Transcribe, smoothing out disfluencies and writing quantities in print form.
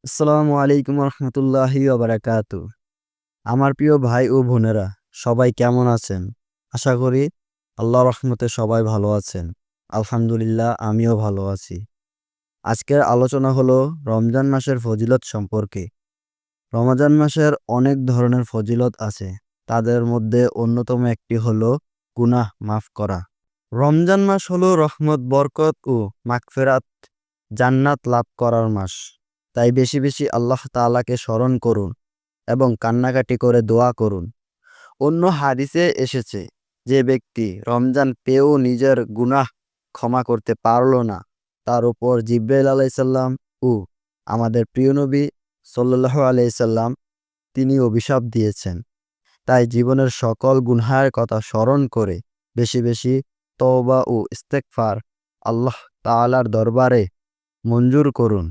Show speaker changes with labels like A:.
A: আসসালামু আলাইকুম রহমতুল্লাহি ওবারাকাতু। আমার প্রিয় ভাই ও বোনেরা, সবাই কেমন আছেন? আশা করি আল্লাহর রহমতে সবাই ভালো আছেন। আলহামদুলিল্লাহ, আমিও ভালো আছি। আজকের আলোচনা হলো রমজান মাসের ফজিলত সম্পর্কে। রমজান মাসের অনেক ধরনের ফজিলত আছে। তাদের মধ্যে অন্যতম একটি হলো গুনাহ মাফ করা। রমজান মাস হলো রহমত, বরকত ও মাগফিরাত, জান্নাত লাভ করার মাস। তাই বেশি বেশি আল্লাহ তাআলাকে স্মরণ করুন এবং কান্নাকাটি করে দোয়া করুন। অন্য হাদিসে এসেছে, যে ব্যক্তি রমজান পেয়েও নিজের গুনাহ ক্ষমা করতে পারল না, তার উপর জিব্রাইল আলাইসাল্লাম ও আমাদের প্রিয় নবী সাল্লাল্লাহু আলাইহি সাল্লাম তিনি অভিশাপ দিয়েছেন। তাই জীবনের সকল গুনহার কথা স্মরণ করে বেশি বেশি তওবা ও ইস্তেগফার আল্লাহ তাআলার দরবারে মঞ্জুর করুন।